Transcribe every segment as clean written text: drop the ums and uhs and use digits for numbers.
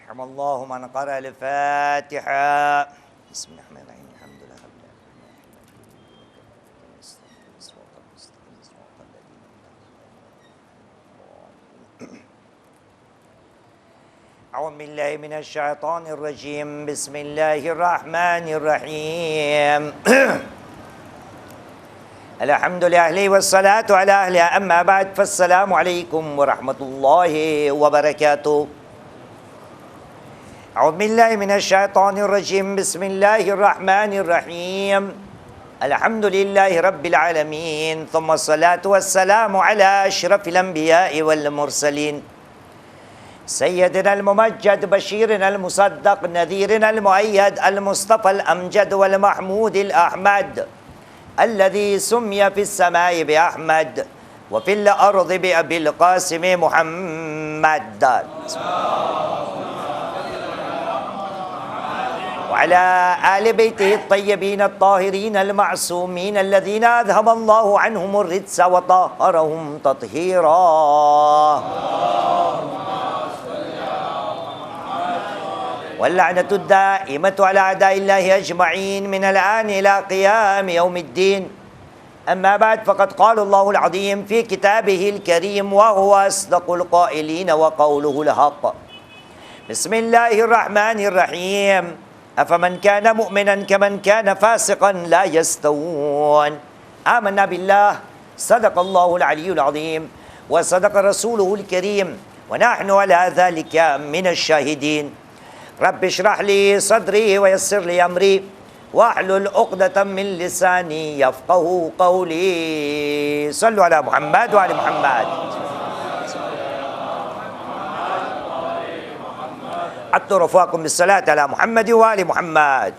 رحم الله من قرأ الفاتحة. بسم الله الرحمن الرحيم. الحمد لله رب العالمين. أعوذ بالله من الشيطان الرجيم. بسم الله الرحمن الرحيم. الحمد لله والصلاة على أهلها. أما بعد فالسلام عليكم ورحمة الله وبركاته. أعوذ بالله من الشيطان الرجيم. بسم الله الرحمن الرحيم. الحمد لله رب العالمين، ثم الصلاة والسلام على أشرف الأنبياء والمرسلين، سيدنا الممجد بشيرنا المصدق نذيرنا المؤيد المصطفى الأمجد والمحمود الأحمد، الذي سمي في السماء بأحمد وفي الأرض بأبي القاسم محمد، وعلى آل بيته الطيبين الطاهرين المعصومين الذين أذهب الله عنهم الرجس وطهرهم تطهيرا. واللعنة الدائمة على أعداء الله أجمعين من الآن إلى قيام يوم الدين. أما بعد فقد قال الله العظيم في كتابه الكريم وهو أصدق القائلين وقوله الحق. بسم الله الرحمن الرحيم. أفمن كان مؤمنا كمن كان فاسقا لا يستوون. آمنا بالله، صدق الله العلي العظيم وصدق رسوله الكريم ونحن على ذلك من الشاهدين. رب اشرح لي صدري ويسر لي أمري واحلل عقدة من لساني يفقه قولي. صلوا على محمد وعلى محمد. حتى رفاكم بالصلاة على محمد وآل محمد.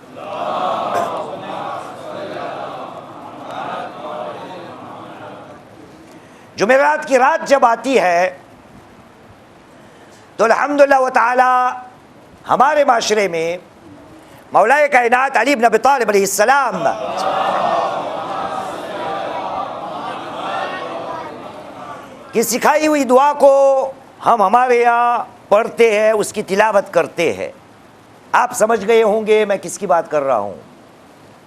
جمعرات کی رات جب آتی ہے تو الحمدللہ و تعالی ہمارے معاشرے میں مولا کائنات علی بن ابی طالب علیہ السلام کی سکھائی ہوئی دعا کو ہم ہمارے یہاں پڑھتے ہیں، اس کی تلاوت کرتے ہیں. آپ سمجھ گئے ہوں گے میں کس کی بات کر رہا ہوں.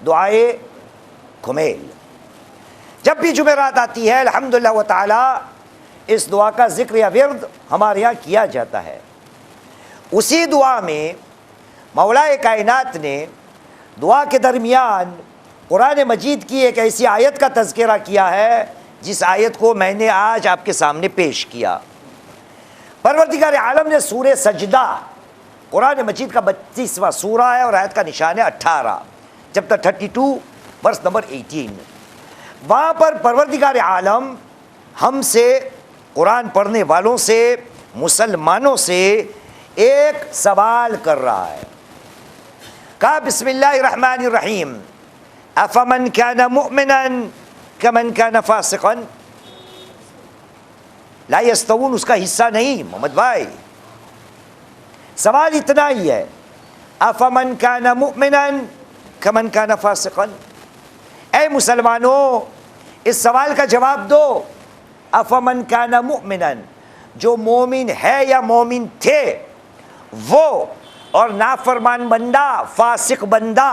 دعائے کھمیل. جب بھی جمعرات آتی ہے الحمدللہ و تعالی اس دعا کا ذکر یا ورد ہمارے یہاں کیا جاتا ہے. اسی دعا میں مولا کائنات نے دعا کے درمیان قرآن مجید کی ایک ایسی آیت کا تذکرہ کیا ہے جس آیت کو میں نے آج آپ کے سامنے پیش کیا. پروردگار عالم نے سورہ سجدہ قرآن مجید کا 32واں سورہ ہے اور آیت کا نشان ہے 18، چیپٹر 32 ورس نمبر 18. وہاں پر پروردگار عالم ہم سے، قرآن پڑھنے والوں سے، مسلمانوں سے ایک سوال کر رہا ہے. کہا بسم اللہ الرحمن الرحیم افمن کان مؤمنا کمن کان فاسقا لا یستوون. اس کا حصہ نہیں محمد بھائی، سوال اتنا ہی ہے افمن کان مؤمنا کمن کان فاسقا. اے مسلمانوں اس سوال کا جواب دو. افمن کان مؤمنا، جو مومن ہے یا مومن تھے وہ، اور نافرمان بندہ فاسق بندہ،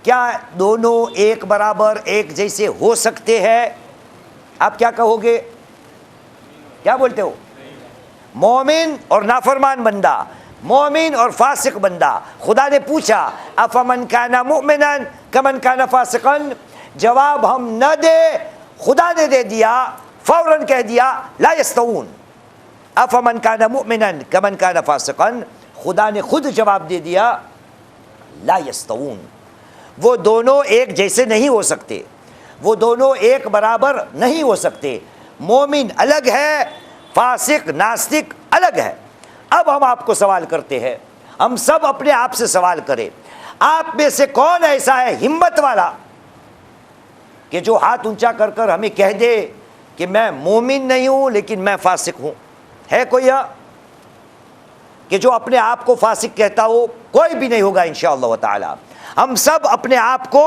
کیا دونوں ایک برابر ایک جیسے ہو سکتے ہیں؟ آپ کیا کہو گے؟ کیا بولتے ہو؟ مومن اور نافرمان بندہ، مومن اور فاسق بندہ. خدا نے پوچھا افمن کان مؤمنا کمن کان فاسقا. جواب ہم نہ دے، خدا نے دے دیا، فوراً کہہ دیا لا یستوون. افمن کان مؤمنا کمن کان فاسقا، خدا نے خود جواب دے دیا لا یستوون. وہ دونوں ایک جیسے نہیں ہو سکتے، وہ دونوں ایک برابر نہیں ہو سکتے. مومن الگ ہے، فاسق ناستق الگ ہے. اب ہم آپ کو سوال کرتے ہیں، ہم سب اپنے آپ سے سوال کریں، آپ میں سے کون ایسا ہے ہمت والا کہ جو ہاتھ اونچا کر کر ہمیں کہہ دے کہ میں مومن نہیں ہوں لیکن میں فاسق ہوں؟ ہے کوئی یہاں کہ جو اپنے آپ کو فاسق کہتا ہو؟ کوئی بھی نہیں ہوگا انشاءاللہ تعالی. ہم سب اپنے آپ کو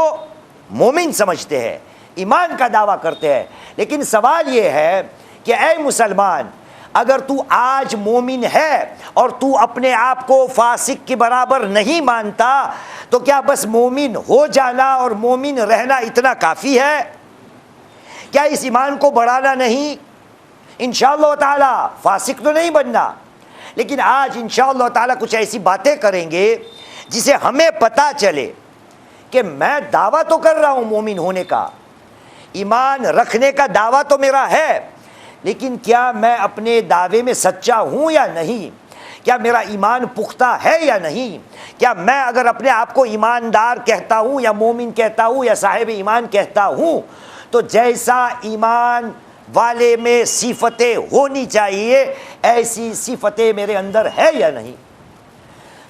مومن سمجھتے ہیں، ایمان کا دعویٰ کرتے ہیں. لیکن سوال یہ ہے کہ اے مسلمان، اگر تو آج مومن ہے اور تو اپنے آپ کو فاسق کے برابر نہیں مانتا تو کیا بس مومن ہو جانا اور مومن رہنا اتنا کافی ہے؟ کیا اس ایمان کو بڑھانا نہیں؟ انشاءاللہ تعالی فاسق تو نہیں بننا، لیکن آج انشاءاللہ تعالی کچھ ایسی باتیں کریں گے جسے ہمیں پتہ چلے کہ میں دعویٰ تو کر رہا ہوں مومن ہونے کا، ایمان رکھنے کا دعویٰ تو میرا ہے، لیکن کیا میں اپنے دعوے میں سچا ہوں یا نہیں؟ کیا میرا ایمان پختہ ہے یا نہیں؟ کیا میں اگر اپنے آپ کو ایماندار کہتا ہوں یا مومن کہتا ہوں یا صاحب ایمان کہتا ہوں تو جیسا ایمان والے میں صفتیں ہونی چاہیے ایسی صفتیں میرے اندر ہے یا نہیں؟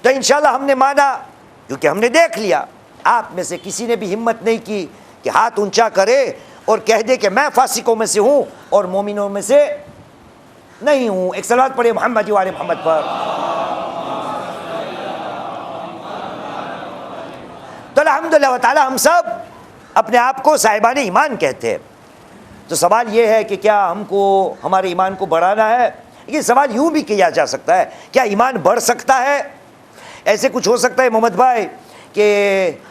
تو انشاءاللہ ہم نے مانا، کیونکہ ہم نے دیکھ لیا آپ میں سے کسی نے بھی ہمت نہیں کی کہ ہاتھ اونچا کرے اور کہہ دے کہ میں فاسقوں میں سے ہوں اور مومنوں میں سے نہیں ہوں۔ ایک صلوات پڑھے محمد وعلی محمد پر۔ تو الحمدللہ تعالی ہم سب اپنے آپ کو صاحبان ایمان کہتے ہیں۔ تو سوال یہ ہے کہ کیا ہم کو ہمارے ایمان کو بڑھانا ہے؟ یہ سوال یوں بھی کیا جا سکتا ہے، کیا ایمان بڑھ سکتا ہے؟ ایسے کچھ ہو سکتا ہے محمد بھائی کہ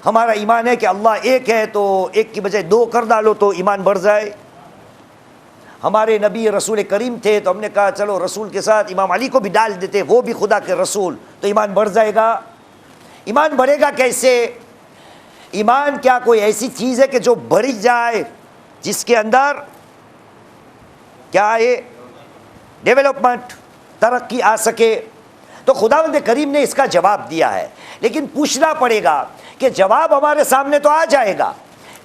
ہمارا ایمان ہے کہ اللہ ایک ہے تو ایک کی بجائے دو کر ڈالو تو ایمان بڑھ جائے۔ ہمارے نبی رسول کریم تھے تو ہم نے کہا چلو رسول کے ساتھ امام علی کو بھی ڈال دیتے، وہ بھی خدا کے رسول، تو ایمان بڑھ جائے گا۔ ایمان بڑھے گا کیسے؟ ایمان کیا کوئی ایسی چیز ہے کہ جو بڑھ جائے، جس کے اندر کیا ہے ڈیولپمنٹ، ترقی آ سکے؟ تو خداوند کریم نے اس کا جواب دیا ہے، لیکن پوچھنا پڑے گا کہ جواب ہمارے سامنے تو آ جائے گا،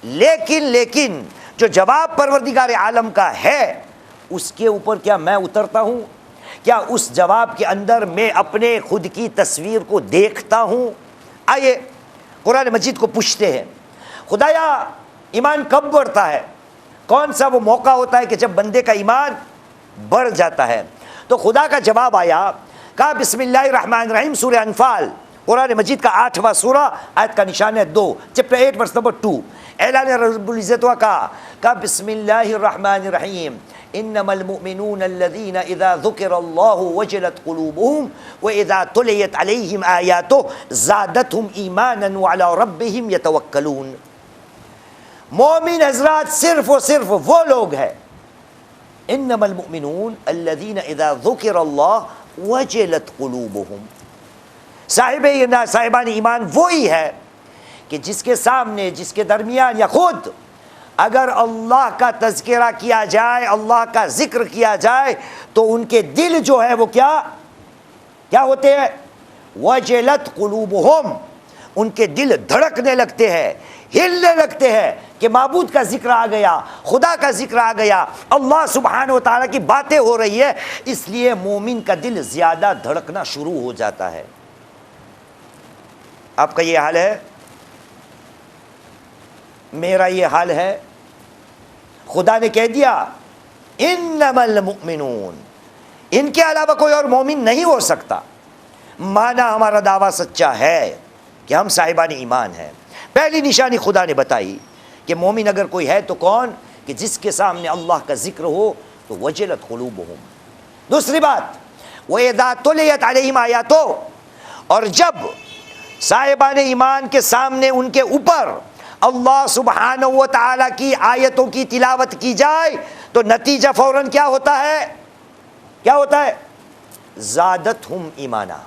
لیکن جو جواب پروردگار عالم کا ہے اس کے اوپر کیا میں اترتا ہوں؟ کیا اس جواب کے اندر میں اپنے خود کی تصویر کو دیکھتا ہوں؟ آئیے قرآن مجید کو پوچھتے ہیں، خدایا ایمان کب بڑھتا ہے؟ کون سا وہ موقع ہوتا ہے کہ جب بندے کا ایمان بڑھ جاتا ہے؟ تو خدا کا جواب آیا، کہا بسم اللہ الرحمن الرحیم، سورہ انفال قرآن مجید کا 8واں سورہ، آیت کا نشان ہے 2، چیپٹر 8 ورس نمبر 2۔ اعلان رب العزت کہا بسم اللہ الرحمن الرحیم، انما المؤمنون الذین اذا ذکر اللہ وجلت قلوبهم واذا تلیت علیہم آیاتہ زادتہم ایمانا وعلی ربہم یتوکلون۔ مومن حضرات صرف و صرف وہ لوگ ہیں، انما المؤمنون الذین اذا ذکر اللہ وجلت قلوبهم، صاحبان ایمان وہی ہے کہ جس کے سامنے، جس کے درمیان یا خود اگر اللہ کا تذکرہ کیا جائے، اللہ کا ذکر کیا جائے تو ان کے دل جو ہے وہ کیا ہوتے ہیں؟ وجلت قلوبهم، ان کے دل دھڑکنے لگتے ہیں، ہلنے لگتے ہیں کہ معبود کا ذکر آ گیا، خدا کا ذکر آ گیا، اللہ سبحانہ و تعالیٰ کی باتیں ہو رہی ہے، اس لیے مومن کا دل زیادہ دھڑکنا شروع ہو جاتا ہے۔ آپ کا یہ حال ہے، میرا یہ حال ہے۔ خدا نے کہہ دیا انما المؤمنون، ان کے علاوہ کوئی اور مومن نہیں ہو سکتا، مانا ہمارا دعویٰ سچا ہے کہ ہم صاحبان ایمان ہیں۔ پہلی نشانی خدا نے بتائی کہ مومن اگر کوئی ہے تو کون؟ کہ جس کے سامنے اللہ کا ذکر ہو تو وجلت قلوبہم۔ دوسری بات، وَإِذَا تُلِيَتْ عَلَيْهِمْ آیاتُ، اور جب صاحبان ایمان کے سامنے ان کے اوپر اللہ سبحانہ و تعالیٰ کی آیتوں کی تلاوت کی جائے تو نتیجہ فوراً کیا ہوتا ہے؟ کیا ہوتا ہے؟ زادتہم ایمانا،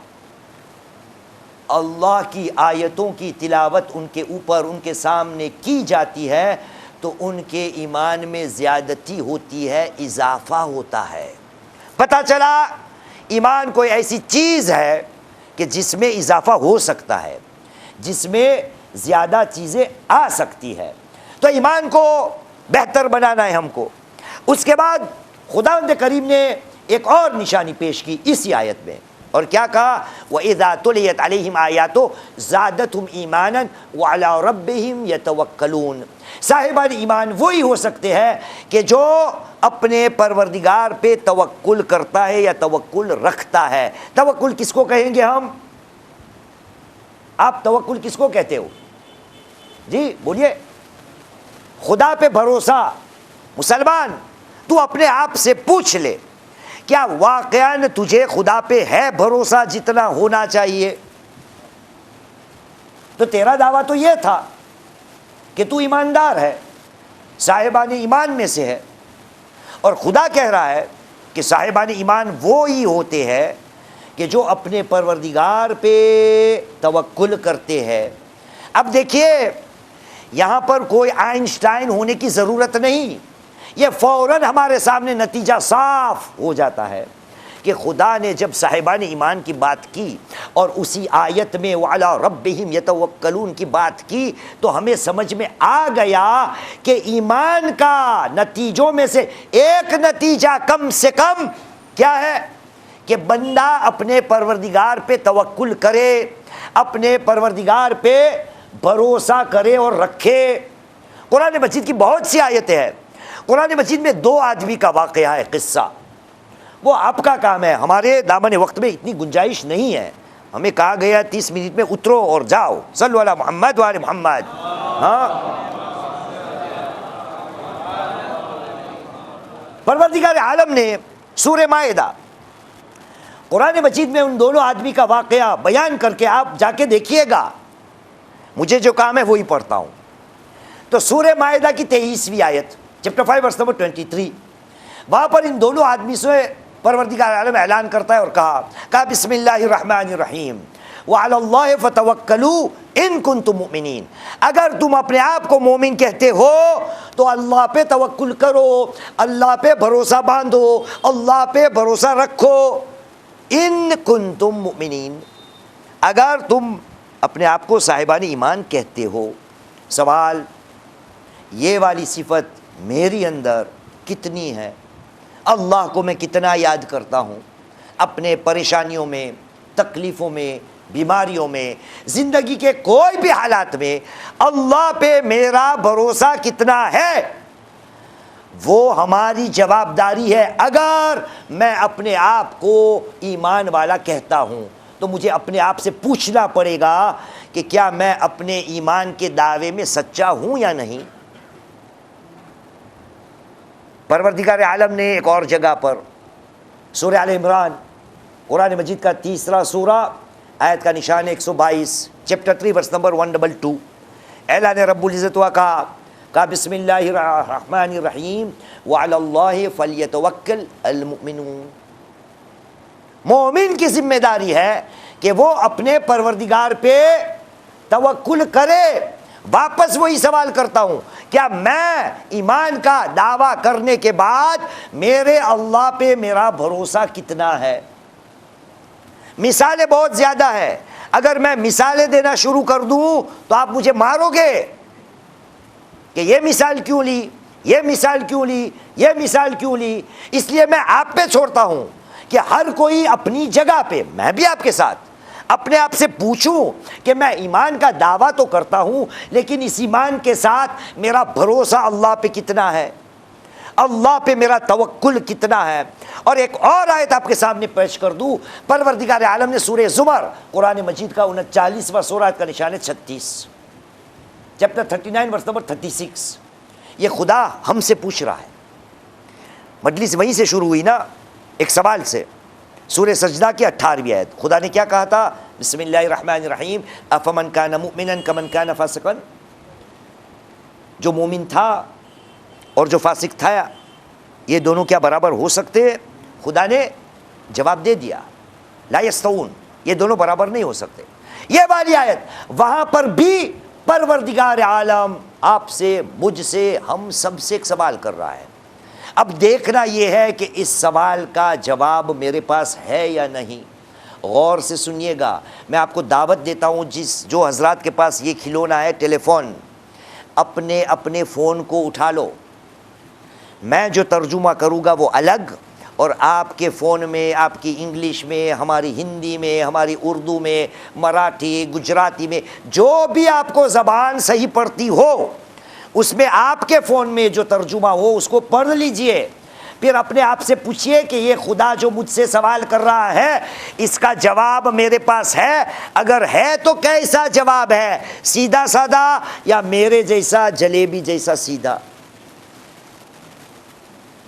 اللہ کی آیتوں کی تلاوت ان کے اوپر، ان کے سامنے کی جاتی ہے تو ان کے ایمان میں زیادتی ہوتی ہے، اضافہ ہوتا ہے۔ پتہ چلا ایمان کوئی ایسی چیز ہے کہ جس میں اضافہ ہو سکتا ہے، جس میں زیادہ چیزیں آ سکتی ہے۔ تو ایمان کو بہتر بنانا ہے ہم کو۔ اس کے بعد خداوند کریم نے ایک اور نشانی پیش کی اسی آیت میں، اور کیا کہا؟ وَإِذَا تُلِيَتْ عَلَيْهِمْ آیَاتُ زَادَتْهُمْ ایمانا وَعَلَىٰ رَبِّهِمْ يَتَوَکَّلُونَ۔ صاحبان ایمان وہی ہو سکتے ہیں کہ جو اپنے پروردگار پہ توکل کرتا ہے یا توکل رکھتا ہے۔ توکل کس کو کہیں گے ہم؟ آپ توکل کس کو کہتے ہو؟ جی بولیے۔ خدا پہ بھروسہ۔ مسلمان تو اپنے آپ سے پوچھ لے کیا واقعاً تجھے خدا پہ ہے بھروسہ جتنا ہونا چاہیے؟ تو تیرا دعویٰ تو یہ تھا کہ تو ایماندار ہے، صاحبان ایمان میں سے ہے، اور خدا کہہ رہا ہے کہ صاحبان ایمان وہ ہی ہوتے ہیں کہ جو اپنے پروردگار پہ توکل کرتے ہیں۔ اب دیکھیے، یہاں پر کوئی آئنسٹائن ہونے کی ضرورت نہیں، یہ فوراً ہمارے سامنے نتیجہ صاف ہو جاتا ہے کہ خدا نے جب صاحبان ایمان کی بات کی اور اسی آیت میں وَعَلَىٰ رَبِّهِمْ يَتَوَكَّلُونَ کی بات کی تو ہمیں سمجھ میں آ گیا کہ ایمان کا نتیجوں میں سے ایک نتیجہ کم سے کم کیا ہے کہ بندہ اپنے پروردگار پہ توکل کرے، اپنے پروردگار پہ بھروسہ کرے اور رکھے۔ قرآن مجید کی بہت سی آیتیں ہیں، قرآن مجید میں 2 آدمی کا واقعہ ہے، قصہ، وہ آپ کا کام ہے، ہمارے دامن وقت میں اتنی گنجائش نہیں ہے، ہمیں کہا گیا 30 منٹ میں اترو اور جاؤ، صلو علی محمد وآل محمد۔ ہاں، پروردگار عالم نے سورہ مائدہ قرآن مجید میں ان دونوں آدمی کا واقعہ بیان کر کے آپ جا کے دیکھیے گا، مجھے جو کام ہے وہی پڑھتا ہوں۔ تو سورہ مائدہ کی 23ویں آیت، چیپٹر 5 ورس نمبر 23، وہاں پر ان دونوں آدمی سے پروردگار عالم اعلان کرتا ہے اور کہا بسم اللہ الرحمن الرحیم وعلی اللہ فتوکلوا ان کنتم مؤمنین، اگر تم اپنے آپ کو مومن کہتے ہو تو اللہ پہ توکل کرو، اللہ پہ بھروسہ باندھو، اللہ پہ بھروسہ رکھو، ان کنتم مؤمنین، اگر تم اپنے آپ کو صاحبان ایمان کہتے ہو۔ سوال، یہ والی صفت میری اندر کتنی ہے؟ اللہ کو میں کتنا یاد کرتا ہوں اپنے پریشانیوں میں، تکلیفوں میں، بیماریوں میں، زندگی کے کوئی بھی حالات میں اللہ پہ میرا بھروسہ کتنا ہے؟ وہ ہماری جواب داری ہے۔ اگر میں اپنے آپ کو ایمان والا کہتا ہوں تو مجھے اپنے آپ سے پوچھنا پڑے گا کہ کیا میں اپنے ایمان کے دعوے میں سچا ہوں یا نہیں۔ پروردگار عالم نے ایک اور جگہ پر سورہ آل عمران، قرآن مجید کا 3 سورہ، آیت کا نشان 122، چیپٹر 3 ورس نمبر 122، اعلان رب العزت ہوا، کہا بسم اللہ الرحمن الرحیم وعلی اللہ فلیتوکل المؤمنون۔ مومن کی ذمہ داری ہے کہ وہ اپنے پروردگار پہ توکل کرے۔ واپس وہی سوال کرتا ہوں، کیا میں ایمان کا دعویٰ کرنے کے بعد میرے اللہ پہ میرا بھروسہ کتنا ہے؟ مثالیں بہت زیادہ ہے، اگر میں مثالیں دینا شروع کر دوں تو آپ مجھے مارو گے کہ یہ مثال کیوں لی، یہ مثال کیوں لی، یہ مثال کیوں لی۔ اس لیے میں آپ پہ چھوڑتا ہوں کہ ہر کوئی اپنی جگہ پہ، میں بھی آپ کے ساتھ اپنے آپ سے پوچھوں کہ میں ایمان کا دعویٰ تو کرتا ہوں لیکن اس ایمان کے ساتھ میرا بھروسہ اللہ پہ کتنا ہے، اللہ پہ میرا توکل کتنا ہے۔ اور ایک اور آیت آپ کے سامنے پیش کر دوں، پروردگار عالم نے سورہ زمر، قرآن مجید کا 39واں سورہ، آیت کا نشان ہے 36، چیپٹر 39 ورس نمبر 36، یہ خدا ہم سے پوچھ رہا ہے۔ مجلس وہیں سے شروع ہوئی نا، ایک سوال سے۔ سورہ سجدہ کی 18ویں آیت، خدا نے کیا کہا تھا؟ بسم اللہ الرحمن الرحیم افمن کان مؤمنا کمن کان فاسقا، جو مومن تھا اور جو فاسق تھا یہ دونوں کیا برابر ہو سکتے؟ خدا نے جواب دے دیا، لا یستوون، یہ دونوں برابر نہیں ہو سکتے۔ یہ والی آیت وہاں پر بھی پروردگار عالم آپ سے، مجھ سے، ہم سب سے ایک سوال کر رہا ہے۔ اب دیکھنا یہ ہے کہ اس سوال کا جواب میرے پاس ہے یا نہیں۔ غور سے سنیے گا، میں آپ کو دعوت دیتا ہوں، جو حضرات کے پاس یہ کھلونا ہے ٹیلی فون، اپنے فون کو اٹھا لو، میں جو ترجمہ کروں گا وہ الگ، اور آپ کے فون میں، آپ کی انگلش میں، ہماری ہندی میں، ہماری اردو میں، مراٹھی، گجراتی میں، جو بھی آپ کو زبان صحیح پڑتی ہو اس میں آپ کے فون میں جو ترجمہ ہو اس کو پڑھ لیجئے، پھر اپنے آپ سے پوچھئے کہ یہ خدا جو مجھ سے سوال کر رہا ہے اس کا جواب میرے پاس ہے؟ اگر ہے تو کیسا جواب ہے؟ سیدھا سادہ یا میرے جیسا جلیبی جیسا سیدھا؟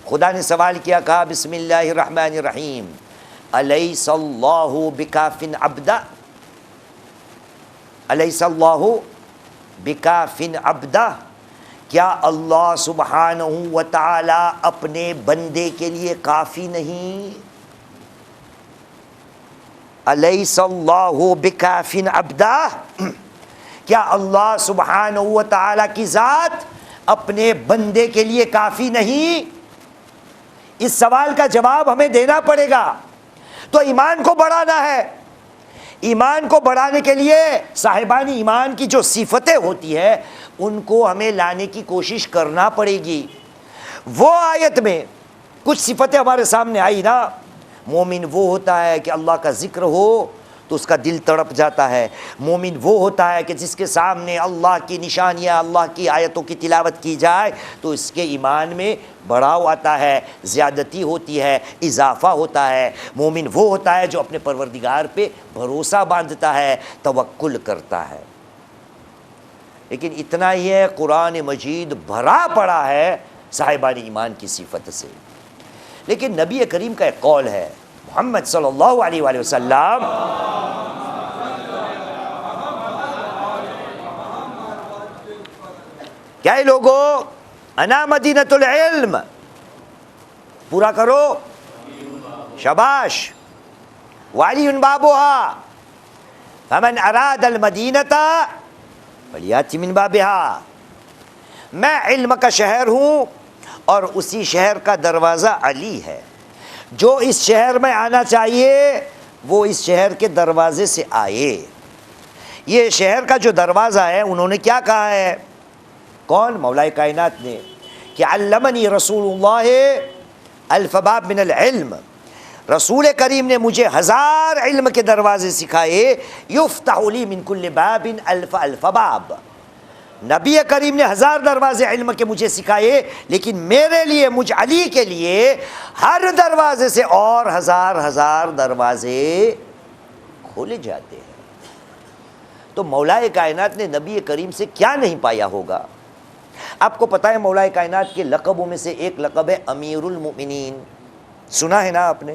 خدا نے سوال کیا، کہا بسم اللہ الرحمن الرحیم، الیس اللہ بکاف عبدا، الیس اللہ بکاف عبدا، کیا اللہ سبحانہ و تعالی اپنے بندے کے لیے کافی نہیں؟ الیس اللہ بکاف عبدا، کیا اللہ سبحانہ و تعالی کی ذات اپنے بندے کے لیے کافی نہیں؟ اس سوال کا جواب ہمیں دینا پڑے گا۔ تو ایمان کو بڑھانا ہے، ایمان کو بڑھانے کے لیے صاحبان ایمان کی جو صفتیں ہوتی ہے ان کو ہمیں لانے کی کوشش کرنا پڑے گی۔ وہ آیت میں کچھ صفتیں ہمارے سامنے آئی نا، مومن وہ ہوتا ہے کہ اللہ کا ذکر ہو تو اس کا دل تڑپ جاتا ہے، مومن وہ ہوتا ہے کہ جس کے سامنے اللہ کی نشانیاں، اللہ کی آیتوں کی تلاوت کی جائے تو اس کے ایمان میں بڑھاؤ آتا ہے، زیادتی ہوتی ہے، اضافہ ہوتا ہے۔ مومن وہ ہوتا ہے جو اپنے پروردگار پہ بھروسہ باندھتا ہے، توکل کرتا ہے۔ لیکن اتنا ہی ہے، قرآن مجید بھرا پڑا ہے صاحبان ایمان کی صفت سے۔ لیکن نبی کریم کا ایک قول ہے، محمد صلی اللہ علیہ وآلہ وسلم، کیا ہے لوگو، انا مدینۃ العلم، پورا کرو، شاباش، وعلی بابها، فمن اراد المدینۃ فلیأتی من بابها، میں علم کا شہر ہوں اور اسی شہر کا دروازہ علی ہے، جو اس شہر میں آنا چاہیے وہ اس شہر کے دروازے سے آئے۔ یہ شہر کا جو دروازہ ہے انہوں نے کیا کہا ہے؟ کون؟ مولا کائنات نے، کہ علمنی رسول اللہ الف باب من العلم، رسول کریم نے مجھے 1000 علم کے دروازے سکھائے، یفتح لی من کل باب الف الف باب، نبی کریم نے 1000 دروازے علم کے مجھے سکھائے، لیکن میرے لیے، مجھ علی کے لیے ہر دروازے سے اور 1000 دروازے کھولے جاتے ہیں۔ تو مولا کائنات نے نبی کریم سے کیا نہیں پایا ہوگا؟ آپ کو پتہ ہے مولا کائنات کے لقبوں میں سے ایک لقب ہے امیر المؤمنین، سنا ہے نا آپ نے؟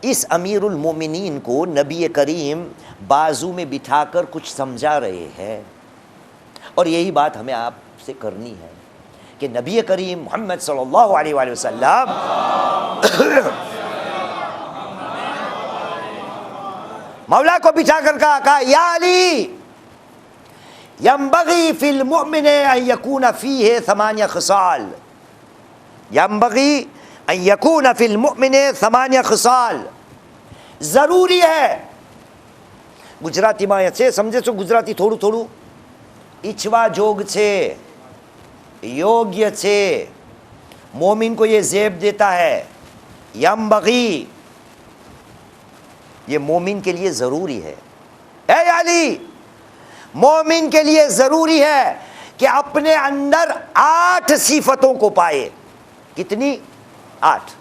اس امیر المؤمنین کو نبی کریم بازو میں بٹھا کر کچھ سمجھا رہے ہیں، اور یہی بات ہمیں آپ سے کرنی ہے کہ نبی کریم محمد صلی اللہ علیہ وآلہ وسلم مولا کو بٹھا کر کہا یا علی، ینبغی فی المؤمن ان یکون فیہ 8 خصال، ینبغی ان یکون فی المؤمن 8 خصال، ضروری ہے، ગુજરાતીમાં છે સમજે છો ગુજરાતી થોડું થોડું, ઈચ્છવા જોગ છે, યોગ્ય છે, مومن کو یہ زیب دیتا ہے، ینبغی، یہ مومن کے لیے ضروری ہے۔ اے علی، مومن کے لیے ضروری ہے کہ اپنے اندر 8 صفتوں کو پائے۔ کتنی؟ 8۔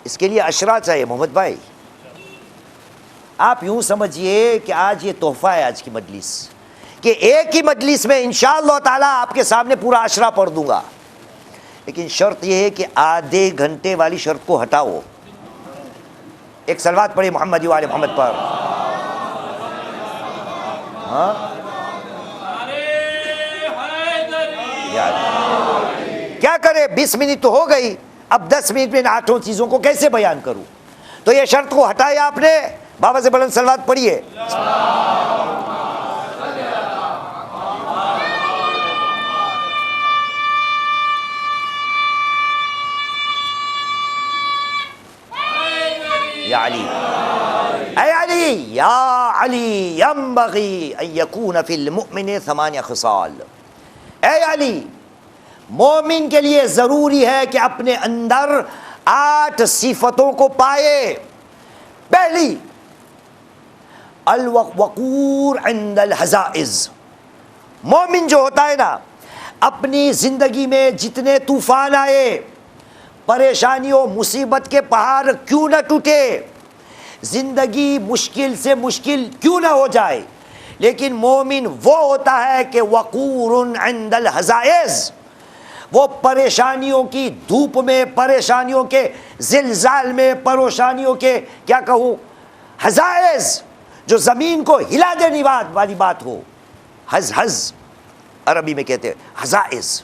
اس کے لیے اشرا چاہیے محمد بھائی۔ آپ یوں سمجھئے کہ آج یہ تحفہ ہے، آج کی مجلس، کہ ایک ہی مجلس میں انشاءاللہ تعالیٰ آپ کے سامنے پورا اشرا پڑھ دوں گا، لیکن شرط یہ ہے کہ آدھے گھنٹے والی شرط کو ہٹاؤ۔ ایک صلوات پڑھی محمد و آل محمد پر۔ ہاں کیا کرے، 20 منٹ تو ہو گئی، اب 10 منٹ میں ان 8 چیزوں کو کیسے بیان کروں؟ تو یہ شرط کو ہٹایا آپ نے، بابا سے بلند صلوات پڑھیے۔ یا علی، اے علی، یا علی، ینبغی ان یکون فی المؤمن 8 خصال، اے علی، مومن کے لیے ضروری ہے کہ اپنے اندر 8 صفتوں کو پائے۔ پہلی، الوقور عند الحزائز، مومن جو ہوتا ہے نا، اپنی زندگی میں جتنے طوفان آئے، پریشانیوں مصیبت کے پہاڑ کیوں نہ ٹوٹے، زندگی مشکل سے مشکل کیوں نہ ہو جائے، لیکن مومن وہ ہوتا ہے کہ وقور عند الحزائز، وہ پریشانیوں کی دھوپ میں، پریشانیوں کے زلزال میں، پریشانیوں کے کیا کہوں ہزائز، جو زمین کو ہلا دینے والی بات ہو، ہز عربی میں کہتے ہیں ہزائز،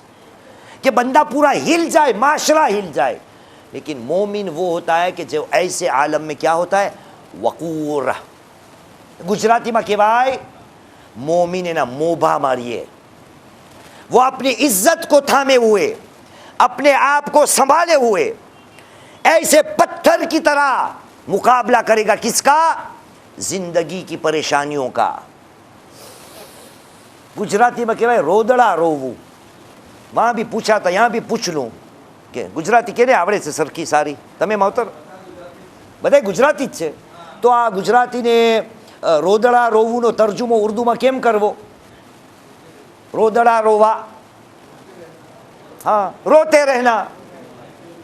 کہ بندہ پورا ہل جائے، معاشرہ ہل جائے. لیکن مومن وہ ہوتا ہے کہ جو ایسے عالم میں کیا ہوتا ہے؟ وقور. گجراتی میں کہوائے مومن ہے نا موبھا ماریے. وہ اپنی عزت کو تھامے ہوئے، اپنے آپ کو سنبھالے ہوئے ایسے پتھر کی طرح مقابلہ کرے گا. کس کا؟ زندگی کی پریشانیوں کا. گجراتی میں کہوائے رودڑا روو. وہاں بھی پوچھا تھا، یہاں بھی پوچھ لوں کہ ગુજરાતી કેને આવડે છે સરખી સારી? તમે માવતર બધાય ગુજરાતી જ છે, તો આ ગુજરાતીને રોદડા રોવુંનો તર્જુમો ઉર્દુમાં કેમ કરવો? રોદડા રોવા, હા, રોતે રહેના,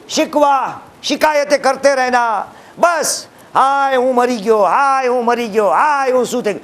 શિકવા શિકાયતે કરતે રહેના, બસ હાય હું મરી ગયો, હાય હું મરી ગયો, હાય હું શું થઈ ગયો.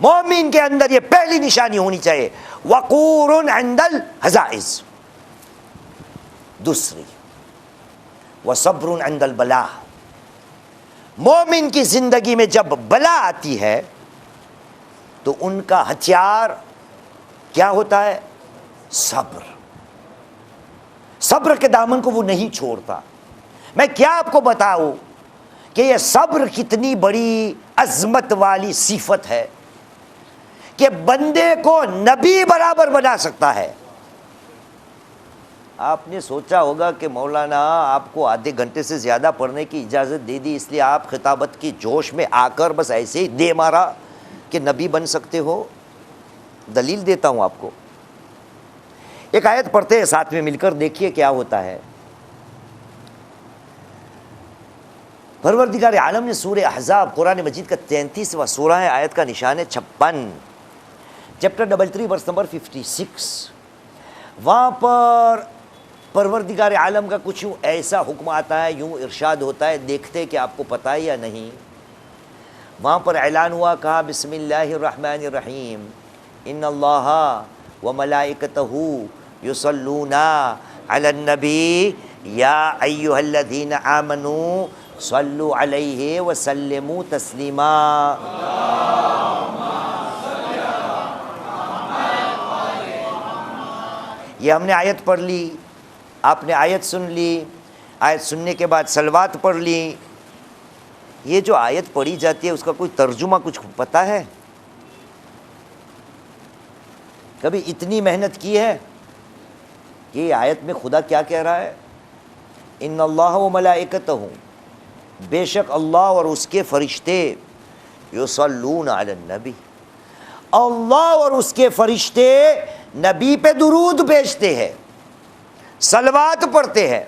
مومن کے اندر یہ پہلی نشانی ہونی چاہیے، وقور عند الحزائز. دوسری وصبر عند البلاء. مومن کی زندگی میں جب بلا آتی ہے تو ان کا ہتھیار کیا ہوتا ہے؟ صبر. صبر کے دامن کو وہ نہیں چھوڑتا. میں کیا آپ کو بتاؤں کہ یہ صبر کتنی بڑی عظمت والی صفت ہے کہ بندے کو نبی برابر بنا سکتا ہے. آپ نے سوچا ہوگا کہ مولانا آپ کو آدھے گھنٹے سے زیادہ پڑھنے کی اجازت دے دی، اس لیے آپ خطابت کی جوش میں آ کر بس ایسے ہی دے مارا کہ نبی بن سکتے ہو. دلیل دیتا ہوں آپ کو. ایک آیت پڑھتے ہیں ساتھ میں مل کر، دیکھیے کیا ہوتا ہے. پروردگار عالم نے سورہ احزاب قرآن مجید کا 33واں سورہ ہے، آیت کا نشان ہے 56، چیپٹر 33 ورس نمبر 56. وہاں پر پروردگار عالم کا کچھ یوں ایسا حکم آتا ہے، یوں ارشاد ہوتا ہے، دیکھتے کہ آپ کو پتہ ہے یا نہیں. وہاں پر اعلان ہوا، کہا بسم اللہ الرحمن الرحیم ان اللہ وملائکتہ یصلون علی النبی یا ایھا الذین آمنوا صلوا علیہ وسلموا تسلیما. یہ ہم نے آیت پڑھ لی، آپ نے آیت سن لی، آیت سننے کے بعد صلوات پڑھ لی. یہ جو آیت پڑھی جاتی ہے اس کا کوئی ترجمہ کچھ پتہ ہے؟ کبھی اتنی محنت کی ہے کہ یہ آیت میں خدا کیا کہہ رہا ہے؟ ان اللہ و ملائکتہ، بے شک اللہ اور اس کے فرشتے، یصلون علی النبی، اللہ اور اس کے فرشتے نبی پہ درود بھیجتے ہیں، صلوات پڑھتے ہیں.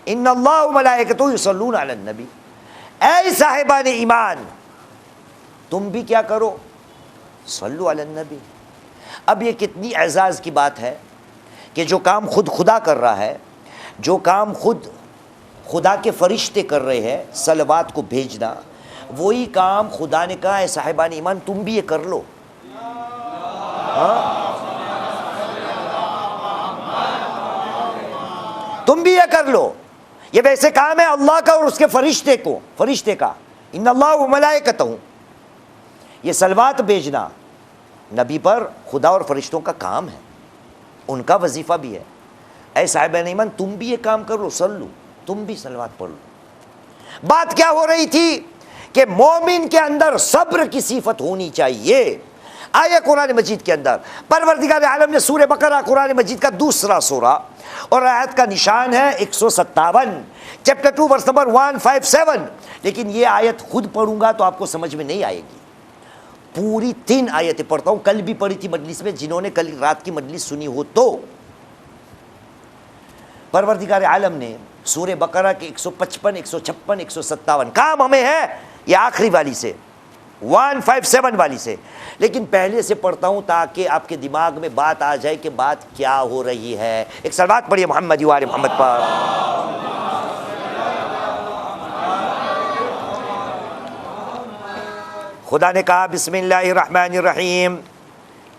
ان اللہ و ملائکتہ یصلون علی النبی. اے صاحبان ایمان، تم بھی کیا کرو؟ صلو علی النبی. اب یہ کتنی اعزاز کی بات ہے کہ جو کام خود خدا کر رہا ہے، جو کام خود خدا کے فرشتے کر رہے ہیں، صلوات کو بھیجنا، وہی کام خدا نے کہا ہے صاحبان ایمان تم بھی یہ کر لو. تم بھی یہ کر لو. یہ ویسے کام ہے اللہ کا اور اس کے فرشتے کا. ان اللہ و ملائکتہ، یہ صلوات بھیجنا نبی پر خدا اور فرشتوں کا کام ہے، ان کا وظیفہ بھی ہے. اے صاحبان ایمان تم بھی یہ کام کر لو، صلو، تم بھی صلوات پڑھ لو. بات کیا ہو رہی تھی کہ مومن کے اندر صبر کی صفت ہونی چاہیے. آیا قرآن مجید کے اندر پروردگار عالم نے سورہ بقرہ قرآن مجید کا دوسرا سورہ اور آیت کا نشان ہے 157، چیپٹر 2 ورس نمبر 157. لیکن یہ آیت خود پڑھوں گا تو آپ کو سمجھ میں نہیں آئے گی. پوری 3 آیتیں پڑھتا ہوں، کل بھی پڑھی تھی مجلس میں، جنہوں نے کل رات کی مجلس سنی ہو تو. پروردگار عالم نے سورہ بقرہ کے 155، 156، 157، کام ہمیں ہے یہ آخری والی سے 157 والی سے، لیکن پہلے سے پڑھتا ہوں تاکہ آپ کے دماغ میں بات آ جائے کہ بات کیا ہو رہی ہے. ایک صلوات پڑھیے محمد و آل محمد پر. خدا نے کہا بسم اللہ الرحمن الرحیم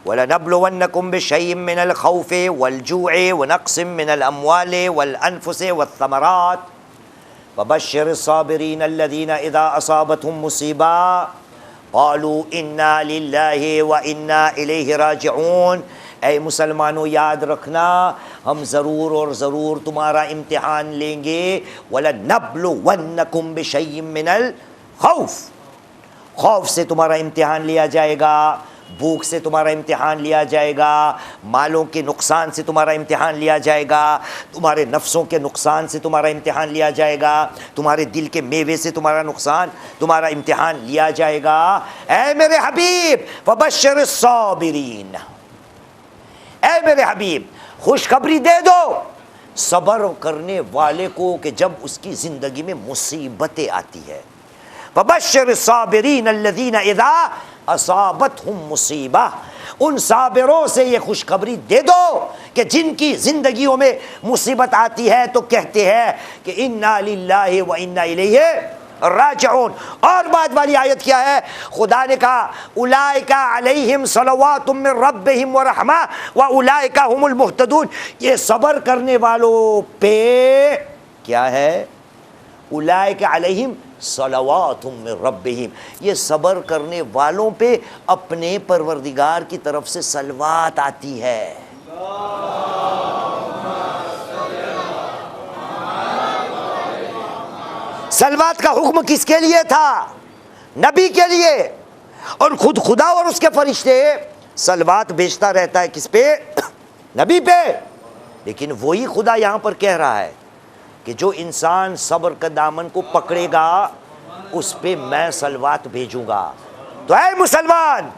وَلَنَبْلُوَنَّكُمْ بِشَيْءٍ مِّنَ الْخَوْفِ وَالْجُوعِ وَنَقْصٍ مِّنَ الْأَمْوَالِ وَالْأَنفُسِ وَالثَّمَرَاتِ وَبَشِّرِ الصَّابِرِينَ الَّذِينَ إِذَا أَصَابَتْهُم مُّصِيبَةٌ قَالُوا إِنَّا لِلَّهِ وَإِنَّا إِلَيْهِ رَاجِعُونَ۔ اے مسلمانوں یاد رکھنا ہم ضرور اور ضرور تمہارا امتحان لیں گے۔ وَلَنَبْلُوَنَّكُمْ بِشَيْءٍ مِّنَ الْخَوْفِ، خوف سے تمہارا امتحان لیا جائے گا، بھوک سے تمہارا امتحان لیا جائے گا، مالوں کے نقصان سے تمہارا امتحان لیا جائے گا، تمہارے نفسوں کے نقصان سے تمہارا امتحان لیا جائے گا، تمہارے دل کے میوے سے تمہارا امتحان لیا جائے گا۔ اے میرے حبیب فبشر الصابرین، اے میرے حبیب خوشخبری دے دو صبر کرنے والے کو کہ جب اس کی زندگی میں مصیبتیں آتی ہے۔ فبشر الصابرین الذین اذا اصابتہم مصیبہ، ان صابروں سے یہ خوشخبری دے دو کہ جن کی زندگیوں میں مصیبت آتی ہے تو کہتے ہیں کہ انا للہ و انا الیہ راجعون۔ اور بعد والی آیت کیا ہے؟ خدا نے کہا اولئک علیہم صلوات من ربہم ورحمہ واولئک هم المہتدون۔ یہ صبر کرنے والوں پہ کیا ہے؟ اولئک علیہم صلوات من ربہم، یہ صبر کرنے والوں پہ اپنے پروردگار کی طرف سے صلوات آتی ہے۔ صلوات کا حکم کس کے لیے تھا؟ نبی کے لیے، اور خود خدا اور اس کے فرشتے صلوات بھیجتا رہتا ہے کس پہ؟ نبی پہ۔ لیکن وہی خدا یہاں پر کہہ رہا ہے کہ جو انسان صبر کا دامن کو پکڑے گا اس پہ میں صلوات بھیجوں گا۔ تو اے مسلمان،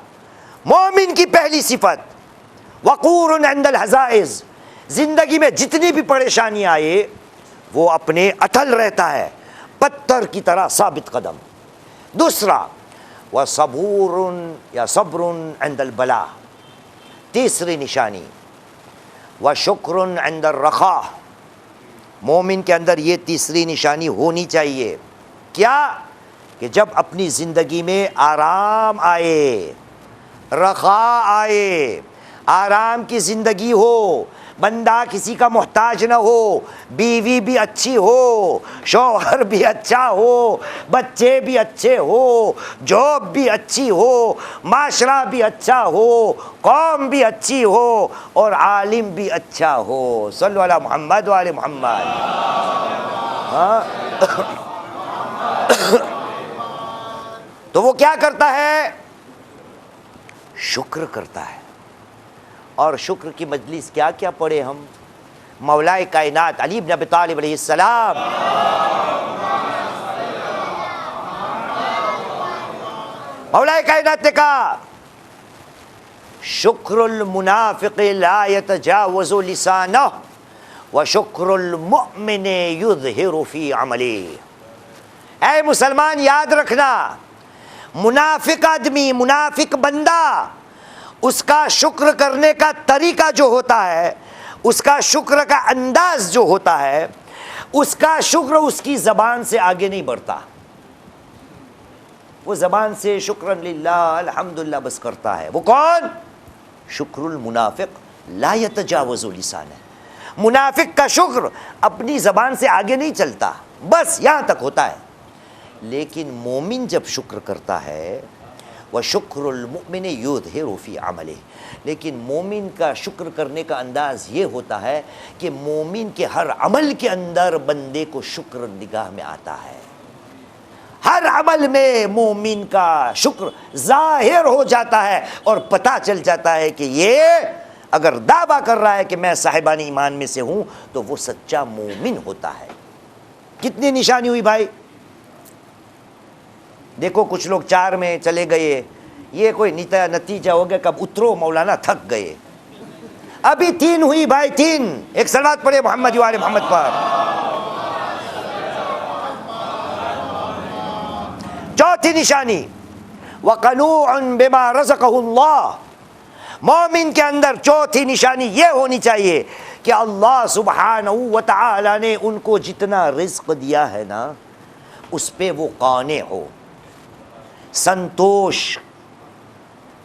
مومن کی پہلی صفت وقور عند الحزائز، زندگی میں جتنی بھی پریشانی آئے وہ اپنے اٹل رہتا ہے، پتھر کی طرح ثابت قدم۔ دوسرا وصبور یا صبر عند البلاء، تیسری نشانی وشکر عند الرخاء، مومن کے اندر یہ تیسری نشانی ہونی چاہیے۔ کیا؟ کہ جب اپنی زندگی میں آرام آئے، رخاء آئے، آرام کی زندگی ہو، بندہ کسی کا محتاج نہ ہو، بیوی بھی اچھی ہو، شوہر بھی اچھا ہو، بچے بھی اچھے ہو، جاب بھی اچھی ہو، معاشرہ بھی اچھا ہو، قوم بھی اچھی ہو، اور عالم بھی اچھا ہو۔ صلو علی محمد و آل محمد۔ ہاں تو وہ کیا کرتا ہے؟ شکر کرتا ہے۔ اور شکر کی مجلس کیا کیا پڑھے ہم؟ مولائے کائنات علی بن ابی طالب علیہ السلام، مولائے کائنات نے کہا شکر المنافق لا يتجاوز لسانه وشکر المؤمن یظہر فی عملہ۔ اے مسلمان یاد رکھنا، منافق آدمی، منافق بندہ، اس کا شکر کرنے کا طریقہ جو ہوتا ہے، اس کا شکر کا انداز جو ہوتا ہے، اس کا شکر اس کی زبان سے آگے نہیں بڑھتا۔ وہ زبان سے شکرا للہ الحمدللہ بس کرتا ہے۔ وہ کون؟ شکر المنافق لا یتجاوز لسانہ، منافق کا شکر اپنی زبان سے آگے نہیں چلتا، بس یہاں تک ہوتا ہے۔ لیکن مومن جب شکر کرتا ہے وَشُكْرُ الْمُؤْمِنِ يُظْهِرُ فِي عَمَلِهِ، لیکن مومن کا شکر کرنے کا انداز یہ ہوتا ہے کہ مومن کے ہر عمل کے اندر بندے کو شکر نگاہ میں آتا ہے، ہر عمل میں مومن کا شکر ظاہر ہو جاتا ہے، اور پتہ چل جاتا ہے کہ یہ اگر دعویٰ کر رہا ہے کہ میں صاحبان ایمان میں سے ہوں تو وہ سچا مومن ہوتا ہے۔ کتنی نشانی ہوئی بھائی؟ دیکھو کچھ لوگ 4 میں چلے گئے، یہ کوئی نتیجہ ہو گیا کب اترو مولانا تھک گئے۔ ابھی 3 ہوئی بھائی، 3۔ ایک صلوات پڑھے محمد و آل محمد پر۔ چوتھی نشانی وَقَنُوعٌ بِمَا رَزَقَهُ اللَّهُ، مومن کے اندر چوتھی نشانی یہ ہونی چاہیے کہ اللہ سبحانہ وتعالی نے ان کو جتنا رزق دیا ہے نا اس پہ وہ قانع ہو،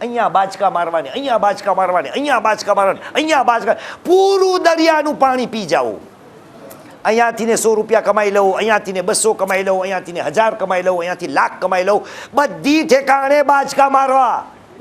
અહીંયા બાચકા મારવાની, અહીંયા બાચકા મારવાની, અહીંયા બાચકા મારવાની, અહીંયા બાચકા, પૂરું દરિયાનું પાણી પી જાઓ, અહીંયાથી ને 100 રૂપિયા કમાઈ લઉં, અહીંયાથી ને 200 કમાઈ લઉં, અહીંયાથી ને 1000 કમાઈ લઉં, અહીંયાથી લાખ કમાઈ લઉં, બધી ઠેકાણે બાચકા મારવા।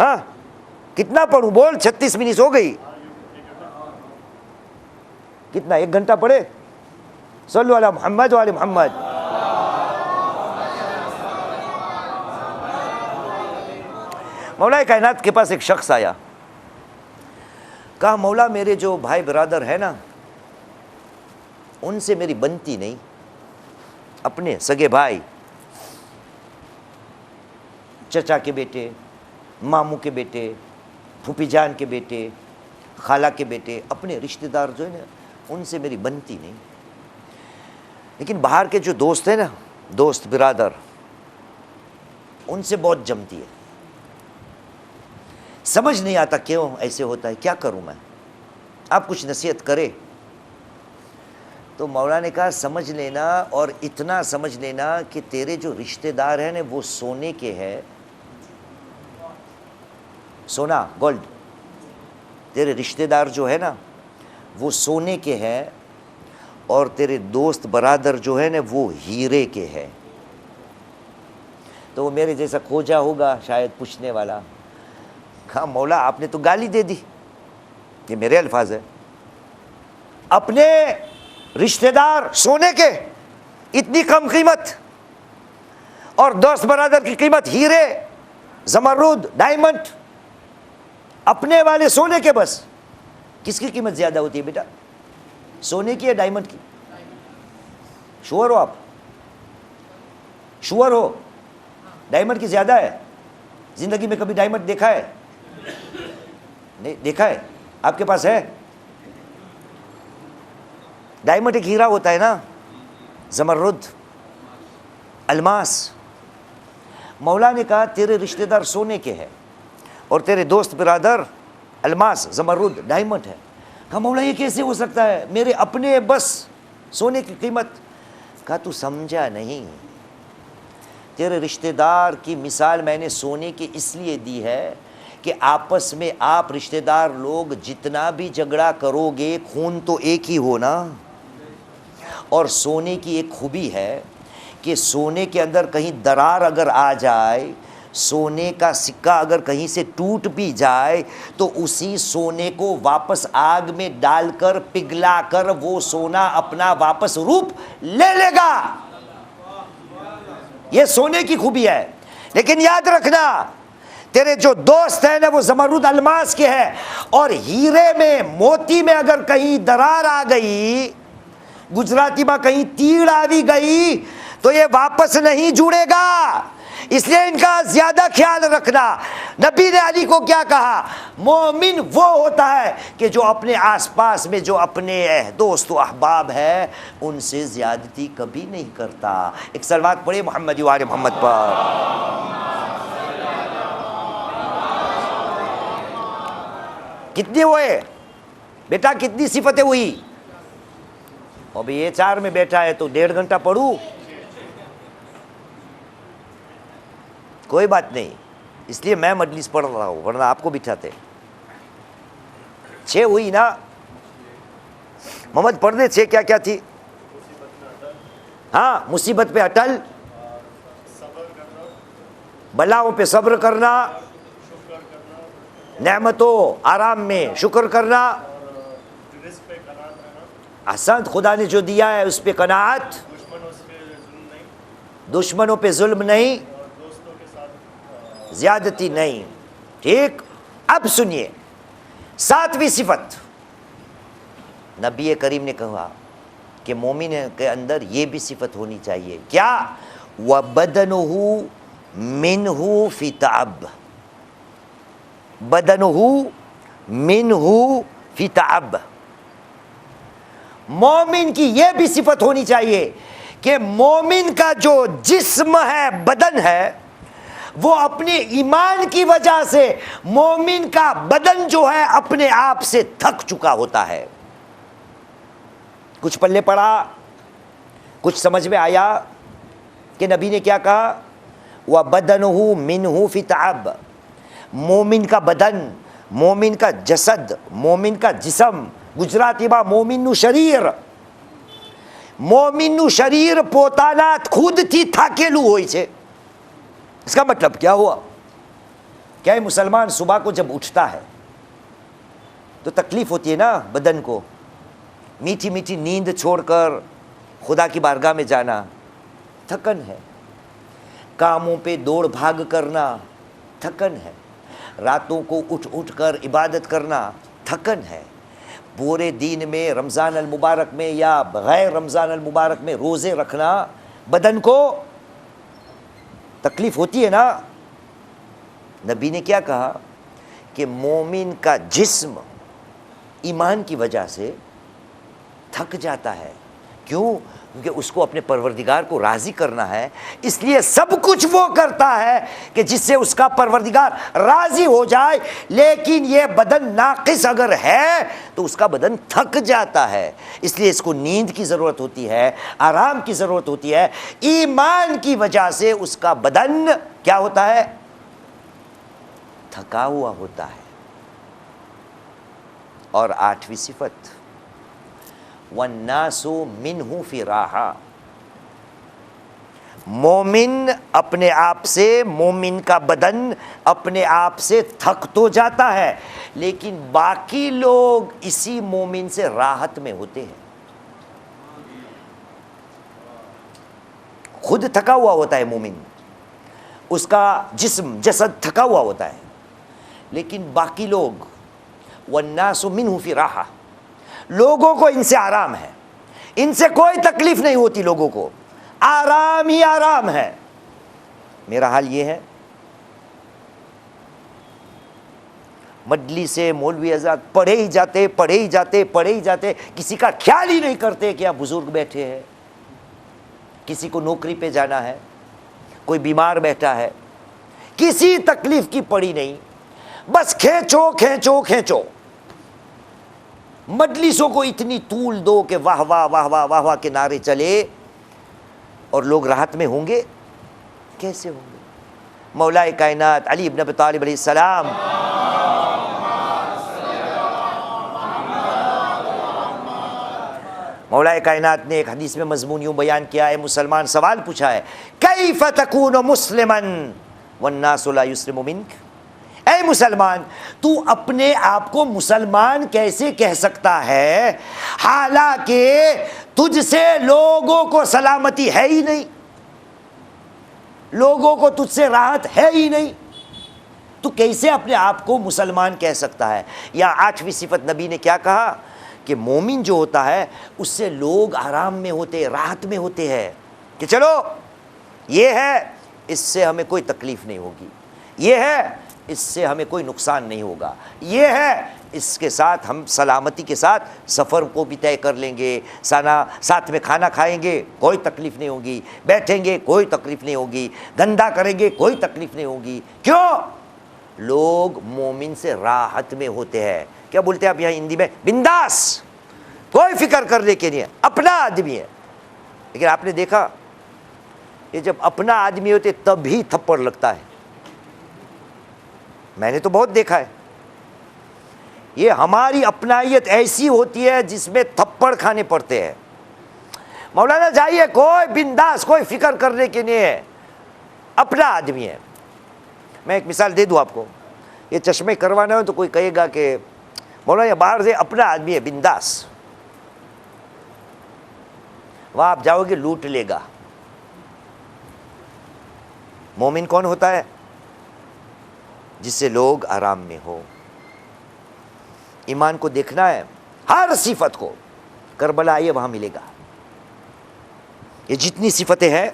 ہاں کتنا پڑھوں بول؟ 36 منٹ ہو گئی. کتنا؟ 1 گھنٹہ پڑھے؟ صلو علی محمد وعلی محمد. مولا کائنات کے پاس ایک شخص آیا, کہا مولا میرے جو بھائی برادر ہیں نا ان سے میری بنتی نہیں, اپنے سگے بھائی, چچا کے بیٹے, ماموں کے بیٹے, پھوپھی جان کے بیٹے, خالہ کے بیٹے, اپنے رشتہ دار جو ہے نا ان سے میری بنتی نہیں, لیکن باہر کے جو دوست ہیں نا, دوست برادر, ان سے بہت جمتی ہے. سمجھ نہیں آتا کیوں ایسے ہوتا ہے, کیا کروں میں, آپ کچھ نصیحت کرے. تو مولا نے کہا سمجھ لینا, اور اتنا سمجھ لینا کہ تیرے جو رشتہ دار ہیں نا وہ سونے کے ہیں, سونا گولڈ, تیرے رشتہ دار جو ہے نا وہ سونے کے ہیں, اور تیرے دوست برادر جو ہے نا وہ ہیرے کے ہیں. تو وہ میرے جیسا کھوجا ہوگا شاید پوچھنے والا, کہا مولا آپ نے تو گالی دے دی, یہ میرے الفاظ ہیں, اپنے رشتہ دار سونے کے اتنی کم قیمت, اور دوست برادر کی قیمت ہیرے, زمرد, ڈائمنڈ, اپنے والے سونے کے. بس کس کی قیمت زیادہ ہوتی ہے بیٹا, سونے کی یا ڈائمنڈ کی؟ شور ہو آپ؟ شور ہو؟ ڈائمنڈ کی زیادہ ہے. زندگی میں کبھی ڈائمنڈ دیکھا ہے؟ نہیں دیکھا ہے؟ آپ کے پاس ہے؟ ڈائمنڈ ایک ہیرا ہوتا ہے نا, زمرد, الماس. مولا نے کہا تیرے رشتہ دار سونے کے ہیں اور تیرے دوست برادر الماس, زمرد, ڈائمنڈ ہے. کہا مولا یہ کیسے ہو سکتا ہے, میرے اپنے بس سونے کی قیمت. کہا تو سمجھا نہیں, تیرے رشتہ دار کی مثال میں نے سونے کی اس لیے دی ہے کہ آپس میں آپ رشتہ دار لوگ جتنا بھی جھگڑا کرو گے خون تو ایک ہی ہونا. اور سونے کی ایک خوبی ہے کہ سونے کے اندر کہیں درار اگر آ جائے, سونے کا سکہ اگر کہیں سے ٹوٹ بھی جائے تو اسی سونے کو واپس آگ میں ڈال کر پگھلا کر وہ سونا اپنا واپس روپ لے لے گا. یہ سونے کی خوبی ہے. لیکن یاد رکھنا تیرے جو دوست ہیں نا وہ زمرد الماس کے ہیں, اور ہیرے میں موتی میں اگر کہیں درار آ گئی, گجراتی میں کہیں تیڑ آ بھی گئی تو یہ واپس نہیں جڑے گا. اس لیے ان کا زیادہ خیال رکھنا. نبی نے علی کو کیا کہا, مومن وہ ہوتا ہے کہ جو اپنے آس پاس میں جو اپنے دوست و احباب ہے ان سے زیادتی کبھی نہیں کرتا. ایک صلوات پڑھے محمد وآل محمد پر. کتنی ہوئے بیٹا, کتنی صفتیں ہوئی؟ ابھی یہ 4 میں بیٹھا ہے تو 1.5 گھنٹہ پڑھوں, کوئی بات نہیں, اس لیے میں مجلس پڑھ رہا ہوں ورنہ آپ کو بٹھاتے. 6 ہوئی نا محمد, پڑھ دے 6. کیا کیا تھی؟ ہاں, مصیبت پہ اٹل, بلاؤں پہ صبر کرنا, نعمتوں آرام میں شکر کرنا, احسن خدا نے جو دیا ہے اس پہ قناعت, دشمنوں پہ ظلم نہیں, زیادتی نہیں. ٹھیک, اب سنیے 7ویں صفت. نبی کریم نے کہا کہ مومن کے اندر یہ بھی صفت ہونی چاہیے. کیا؟ وَبَدَنُهُ مِنْهُ فِي تَعَبٍ, بدنه منه فی تعب. مومن کی یہ بھی صفت ہونی چاہیے کہ مومن کا جو جسم ہے, بدن ہے, وہ اپنے ایمان کی وجہ سے مومن کا بدن جو ہے اپنے آپ سے تھک چکا ہوتا ہے. کچھ پلے پڑا, کچھ سمجھ میں آیا کہ نبی نے کیا کہا؟ وَبَدَنُهُ مِنْهُ فِي تَعَبٍ. مومن کا بدن, مومن کا جسد, مومن کا جسم, گجراتی با مومن نو شریر, مومن نو شریر પોતાના ખુદથી થાકેલું હોય છે. اس کا مطلب کیا ہوا؟ کیا ہے مسلمان صبح کو جب اٹھتا ہے تو تکلیف ہوتی ہے نا بدن کو، میٹھی میٹھی نیند چھوڑ کر خدا کی بارگاہ میں جانا تھکن ہے، کاموں پہ دوڑ بھاگ کرنا تھکن ہے، راتوں کو اٹھ اٹھ کر عبادت کرنا تھکن ہے، پورے دین میں رمضان المبارک میں یا غیر رمضان المبارک میں روزے رکھنا بدن کو تکلیف ہوتی ہے نا۔ نبی نے کیا کہا کہ مومن کا جسم ایمان کی وجہ سے تھک جاتا ہے، کیوں؟ کیونکہ اس کو اپنے پروردگار کو راضی کرنا ہے، اس لیے سب کچھ وہ کرتا ہے کہ جس سے اس کا پروردگار راضی ہو جائے، لیکن یہ بدن ناقص اگر ہے تو اس کا بدن تھک جاتا ہے، اس لیے اس کو نیند کی ضرورت ہوتی ہے، آرام کی ضرورت ہوتی ہے۔ ایمان کی وجہ سے اس کا بدن کیا ہوتا ہے؟ تھکا ہوا ہوتا ہے۔ اور 8ویں صفت وَالنَّاسُ مِنْهُ فِي رَاحَةٍ، مومن اپنے آپ سے، مومن کا بدن اپنے آپ سے تھک تو جاتا ہے، لیکن باقی لوگ اسی مومن سے راحت میں ہوتے ہیں۔ خود تھکا ہوا ہوتا ہے مومن، اس کا جسد تھکا ہوا ہوتا ہے، لیکن باقی لوگ وَالنَّاسُ مِنْهُ فِي رَاحَةٍ، لوگوں کو ان سے آرام ہے، ان سے کوئی تکلیف نہیں ہوتی، لوگوں کو آرام ہی آرام ہے۔ میرا حال یہ ہے، مجلس سے مولوی حضرات پڑھے ہی جاتے، کسی کا خیال ہی نہیں کرتے کہ یہاں بزرگ بیٹھے ہیں، کسی کو نوکری پہ جانا ہے، کوئی بیمار بیٹھا ہے، کسی تکلیف کی پڑی نہیں، بس کھینچو کھینچو کھینچو، مجلسوں کو اتنی طول دو کہ واہ واہ واہ واہ واہ واہ کے نعرے چلے، اور لوگ راحت میں ہوں گے؟ کیسے ہوں گے؟ مولا کائنات علی ابن ابی طالب علیہ السلام مولا کائنات نے ایک حدیث میں مضمون یوں بیان کیا ہے، مسلمان سوال پوچھا ہے، کیف تکون مسلما والناس لا یسلم منک، اے مسلمان تو اپنے آپ کو مسلمان کیسے کہہ سکتا ہے حالانکہ تجھ سے لوگوں کو سلامتی ہے ہی نہیں، لوگوں کو تجھ سے راحت ہے ہی نہیں، تو کیسے اپنے آپ کو مسلمان کہہ سکتا ہے؟ یا 8ویں صفت نبی نے کیا کہا کہ مومن جو ہوتا ہے اس سے لوگ آرام میں ہوتے، راحت میں ہوتے ہیں، کہ چلو یہ ہے اس سے ہمیں کوئی تکلیف نہیں ہوگی، یہ ہے اس سے ہمیں کوئی نقصان نہیں ہوگا، یہ ہے اس کے ساتھ ہم سلامتی کے ساتھ سفر کو بھی طے کر لیں گے، ساتھ میں کھانا کھائیں گے کوئی تکلیف نہیں ہوگی، بیٹھیں گے کوئی تکلیف نہیں ہوگی، دھندا کریں گے کوئی تکلیف نہیں ہوگی۔ کیوں؟ لوگ مومن سے راحت میں ہوتے ہیں، کیا بولتے ہیں آپ یہاں ہندی میں؟ بنداس، کوئی فکر کرنے کے نہیں ہے، اپنا آدمی ہے۔ لیکن آپ نے دیکھا یہ جب اپنا آدمی ہوتے تب ہی تھپڑ لگتا ہے، میں نے تو بہت دیکھا ہے، یہ ہماری اپنائیت ایسی ہوتی ہے جس میں تھپڑ کھانے پڑتے ہیں۔ مولانا جائیے، کوئی بنداس، کوئی فکر کرنے کے نہیں ہے، اپنا آدمی ہے۔ میں ایک مثال دے دوں آپ کو، یہ چشمے کروانا ہو تو کوئی کہے گا کہ مولانا باہر سے اپنا آدمی ہے بنداس، وہاں آپ جاؤ گے لوٹ لے گا۔ مومن کون ہوتا ہے؟ جس سے لوگ آرام میں ہو۔ ایمان کو دیکھنا ہے، ہر صفت کو، کربلا آئیے وہاں ملے گا، یہ جتنی صفتیں ہیں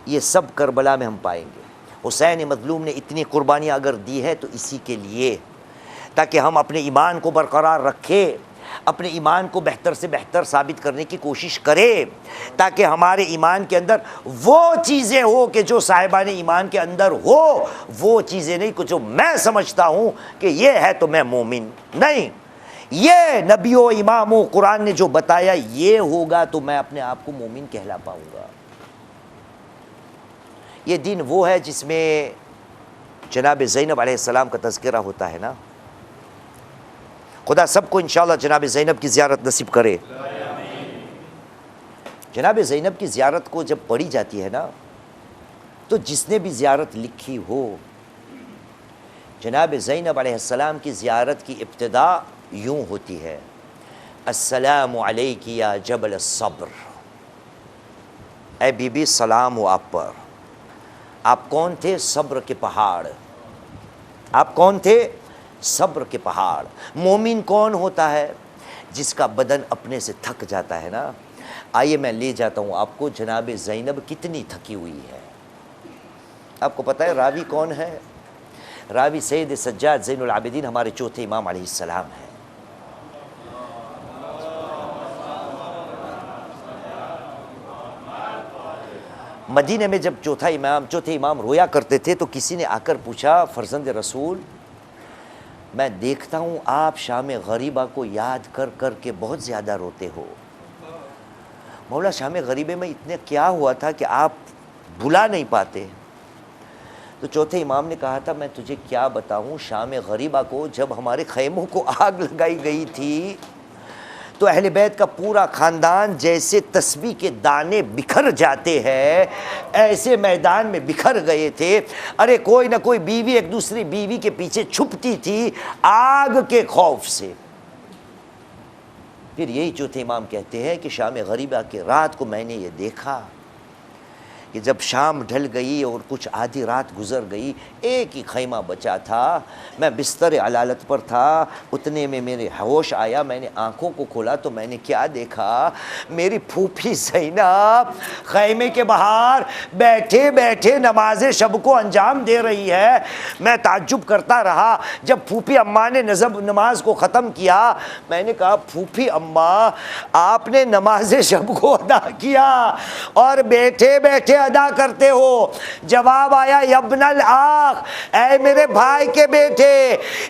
یہ سب کربلا میں ہم پائیں گے۔ حسین مظلوم نے اتنی قربانیاں اگر دی ہے تو اسی کے لیے، تاکہ ہم اپنے ایمان کو برقرار رکھیں، اپنے ایمان کو بہتر سے بہتر ثابت کرنے کی کوشش کرے، تاکہ ہمارے ایمان کے اندر وہ چیزیں ہو کہ جو صاحبان ایمان کے اندر ہو، وہ چیزیں نہیں کہ جو میں سمجھتا ہوں کہ یہ ہے تو میں مومن نہیں، یہ نبی و امام و قرآن نے جو بتایا یہ ہوگا تو میں اپنے آپ کو مومن کہلا پاؤں گا۔ یہ دن وہ ہے جس میں جناب زینب علیہ السلام کا تذکرہ ہوتا ہے نا۔ خدا سب کو انشاءاللہ جناب زینب کی زیارت نصیب کرے۔ جناب زینب کی زیارت کو جب پڑھی جاتی ہے نا، تو جس نے بھی زیارت لکھی ہو جناب زینب علیہ السلام کی زیارت کی ابتدا یوں ہوتی ہے، السلام علیک یا جبل الصبر، اے بی بی سلام ہو آپ پر، آپ کون تھے؟ صبر کے پہاڑ۔ آپ کون تھے؟ صبر کے پہاڑ۔ مومن کون ہوتا ہے؟ جس کا بدن اپنے سے تھک جاتا ہے نا۔ آئیے میں لے جاتا ہوں آپ کو، جناب زینب کتنی تھکی ہوئی ہے۔ آپ کو پتہ ہے راوی کون ہے؟ راوی سید سجاد زین العابدین، ہمارے چوتھے امام علیہ السلام ہیں۔ مدینہ میں جب چوتھے امام رویا کرتے تھے تو کسی نے آ کر پوچھا، فرزند رسول میں دیکھتا ہوں آپ شام غریبہ کو یاد کر کر کے بہت زیادہ روتے ہو، مولا شام غریبہ میں اتنے کیا ہوا تھا کہ آپ بھلا نہیں پاتے؟ تو چوتھے امام نے کہا تھا میں تجھے کیا بتاؤں، شام غریبہ کو جب ہمارے خیموں کو آگ لگائی گئی تھی تو اہل بیت کا پورا خاندان جیسے تسبیح کے دانے بکھر جاتے ہیں ایسے میدان میں بکھر گئے تھے۔ ارے کوئی نہ کوئی بیوی ایک دوسری بیوی کے پیچھے چھپتی تھی آگ کے خوف سے۔ پھر یہی چوتھے امام کہتے ہیں کہ شام غریبہ کے رات کو میں نے یہ دیکھا کہ جب شام ڈھل گئی اور کچھ آدھی رات گزر گئی، ایک ہی خیمہ بچا تھا، میں بستر علالت پر تھا، اتنے میں میرے ہوش آیا، میں نے آنکھوں کو کھولا تو میں نے کیا دیکھا، میری پھوپھی زینب خیمے کے باہر بیٹھے بیٹھے نماز شب کو انجام دے رہی ہے۔ میں تعجب کرتا رہا، جب پھوپھی اماں نے نماز کو ختم کیا میں نے کہا پھوپھی اماں آپ نے نماز شب کو ادا کیا اور بیٹھے بیٹھے ادا کرتے ہو؟ جواب آیا یبن الاخ، اے میرے بھائی کے بیٹے،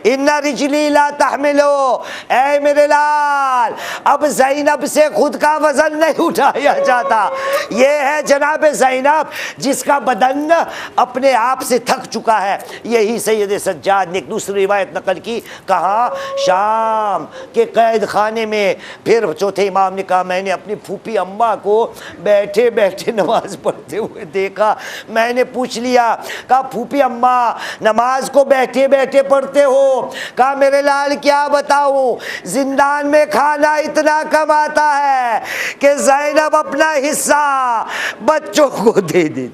ان رجلی لا تحملو، اے میرے لال اب زینب سے خود کا وزن نہیں اٹھایا جاتا۔ یہ ہے جناب زینب جس کا بدن اپنے آپ سے تھک چکا ہے۔ یہی سید سجاد نے ایک دوسری روایت نقل کی، کہا شام کے قید خانے میں، پھر چوتھے امام نے کہا میں نے اپنی پھوپھی اماں کو بیٹھے بیٹھے نماز پڑھتے ہوئے دیکھا۔ میں نے پوچھ لیا، کہا پھوپھی اماں نماز کو بیٹھے بیٹھے پڑھتے ہو؟ کہا میرے لال کیا بتاؤں، زندان میں کھانا اتنا کم آتا ہے کہ زینب اپنا حصہ بچوں کو دے دی۔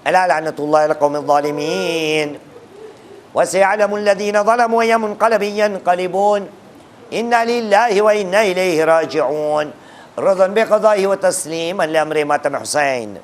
الا لعنت اللہ علی القوم الظالمین وسيعلم الذين ظلموا أي منقلب ينقلبون إنا لله وإنا إليه راجعون رضا بقضائه وتسليما لأمر ماتم حسين۔